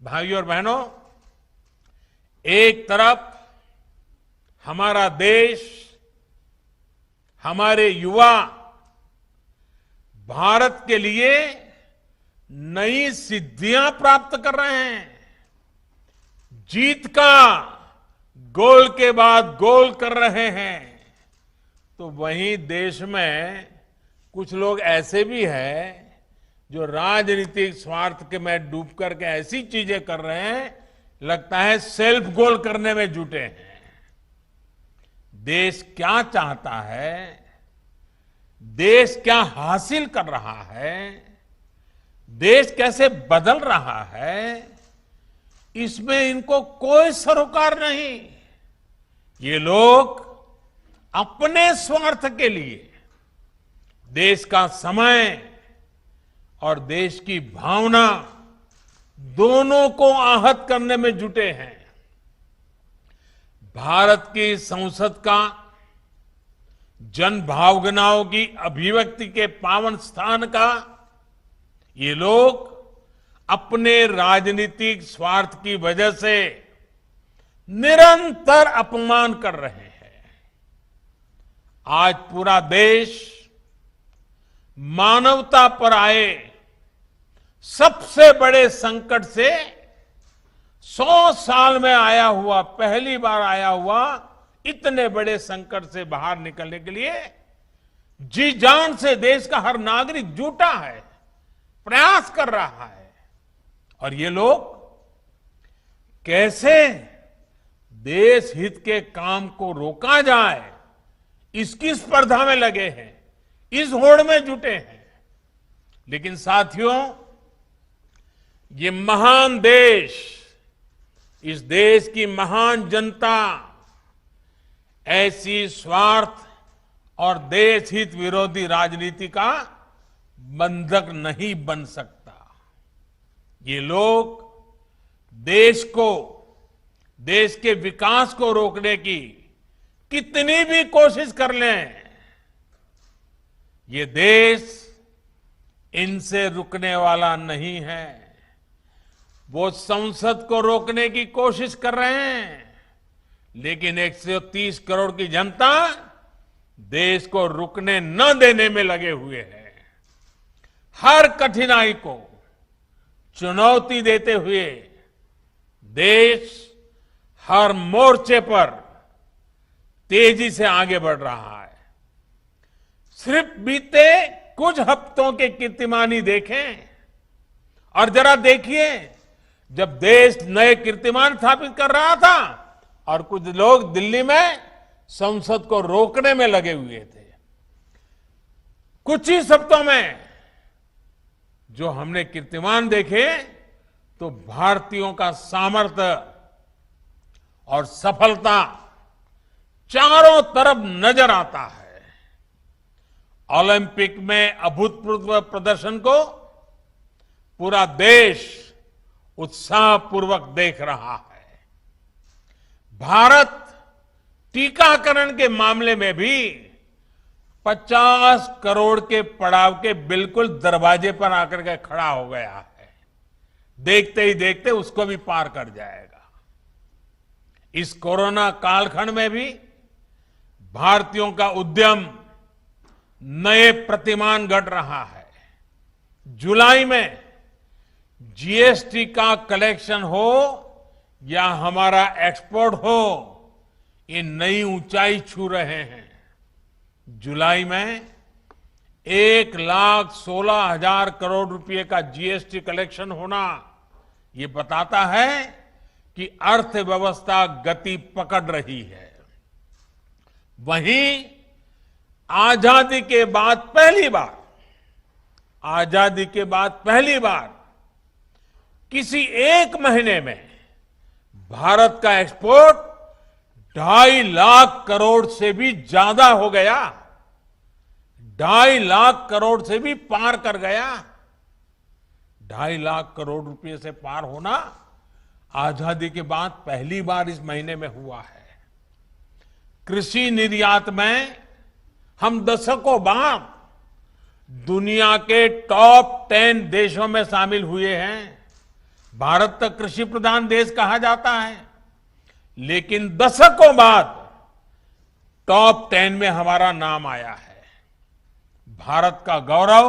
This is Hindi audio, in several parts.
भाइयों और बहनों, एक तरफ हमारा देश, हमारे युवा भारत के लिए नई सिद्धियां प्राप्त कर रहे हैं, जीत का गोल के बाद गोल कर रहे हैं, तो वहीं देश में कुछ लोग ऐसे भी हैं जो राजनीतिक स्वार्थ के में डूब करके ऐसी चीजें कर रहे हैं, लगता है सेल्फ गोल करने में जुटे हैं। देश क्या चाहता है, देश क्या हासिल कर रहा है, देश कैसे बदल रहा है, इसमें इनको कोई सरोकार नहीं। ये लोग अपने स्वार्थ के लिए देश का समय और देश की भावना दोनों को आहत करने में जुटे हैं। भारत की संसद का जन भावनाओं की अभिव्यक्ति के पावन स्थान का ये लोग अपने राजनीतिक स्वार्थ की वजह से निरंतर अपमान कर रहे हैं। आज पूरा देश मानवता पर आए सबसे बड़े संकट से 100 साल में आया हुआ, पहली बार आया हुआ इतने बड़े संकट से बाहर निकलने के लिए जी जान से देश का हर नागरिक जुटा है, प्रयास कर रहा है। और ये लोग कैसे देश हित के काम को रोका जाए, इसकी स्पर्धा में लगे हैं, इस होड़ में जुटे हैं। लेकिन साथियों, ये महान देश, इस देश की महान जनता ऐसी स्वार्थ और देश हित विरोधी राजनीति का बंधक नहीं बन सकता। ये लोग देश को, देश के विकास को रोकने की कितनी भी कोशिश कर लें, ये देश इनसे रुकने वाला नहीं है। वो संसद को रोकने की कोशिश कर रहे हैं, लेकिन 130 करोड़ की जनता देश को रुकने न देने में लगे हुए हैं। हर कठिनाई को चुनौती देते हुए देश हर मोर्चे पर तेजी से आगे बढ़ रहा है। सिर्फ बीते कुछ हफ्तों के कीर्तिमान देखें और जरा देखिए, जब देश नए कीर्तिमान स्थापित कर रहा था और कुछ लोग दिल्ली में संसद को रोकने में लगे हुए थे, कुछ ही हफ्तों में जो हमने कीर्तिमान देखे, तो भारतीयों का सामर्थ्य और सफलता चारों तरफ नजर आता है। ओलंपिक में अभूतपूर्व प्रदर्शन को पूरा देश उत्साहपूर्वक देख रहा है। भारत टीकाकरण के मामले में भी 50 करोड़ के पड़ाव के बिल्कुल दरवाजे पर आकर के खड़ा हो गया है। देखते ही देखते उसको भी पार कर जाएगा। इस कोरोना कालखंड में भी भारतीयों का उद्यम नए प्रतिमान गढ़ रहा है। जुलाई में जीएसटी का कलेक्शन हो या हमारा एक्सपोर्ट हो, ये नई ऊंचाई छू रहे हैं। जुलाई में 1,16,000 करोड़ रुपए का जीएसटी कलेक्शन होना, ये बताता है कि अर्थव्यवस्था गति पकड़ रही है। वहीं आजादी के बाद पहली बार किसी एक महीने में भारत का एक्सपोर्ट 2.5 लाख करोड़ से भी ज्यादा हो गया, 2.5 लाख करोड़ से भी पार कर गया। 2.5 लाख करोड़ रुपए से पार होना आजादी के बाद पहली बार इस महीने में हुआ है। कृषि निर्यात में हम दशकों बाद दुनिया के टॉप 10 देशों में शामिल हुए हैं। भारत तक कृषि प्रधान देश कहा जाता है, लेकिन दशकों बाद टॉप 10 में हमारा नाम आया है। भारत का गौरव,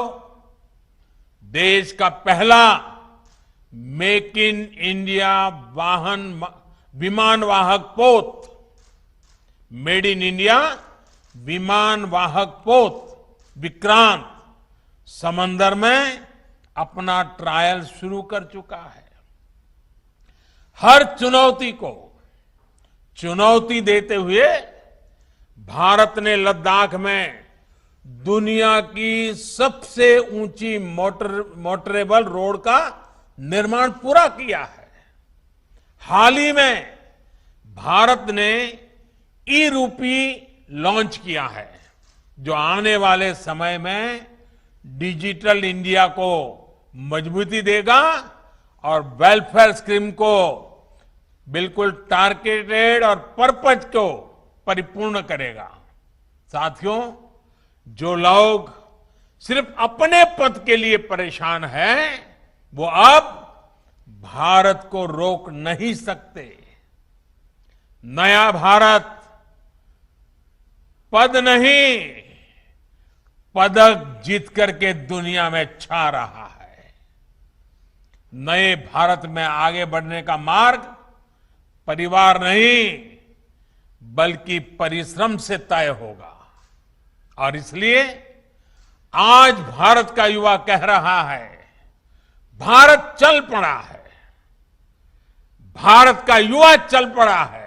देश का पहला मेक इन इंडिया विमान वाहक पोत, मेड इन इंडिया विमान वाहक पोत विक्रांत समंदर में अपना ट्रायल शुरू कर चुका है। हर चुनौती को चुनौती देते हुए भारत ने लद्दाख में दुनिया की सबसे ऊंची मोटरेबल रोड का निर्माण पूरा किया है। हाल ही में भारत ने ई रूपी लॉन्च किया है, जो आने वाले समय में डिजिटल इंडिया को मजबूती देगा और वेलफेयर स्कीम को बिल्कुल टारगेटेड और पर्पज को परिपूर्ण करेगा। साथियों, जो लोग सिर्फ अपने पद के लिए परेशान हैं, वो अब भारत को रोक नहीं सकते। नया भारत पद नहीं, पदक जीत करके दुनिया में छा रहा है। नए भारत में आगे बढ़ने का मार्ग परिवार नहीं, बल्कि परिश्रम से तय होगा। और इसलिए आज भारत का युवा कह रहा है, भारत चल पड़ा है, भारत का युवा चल पड़ा है।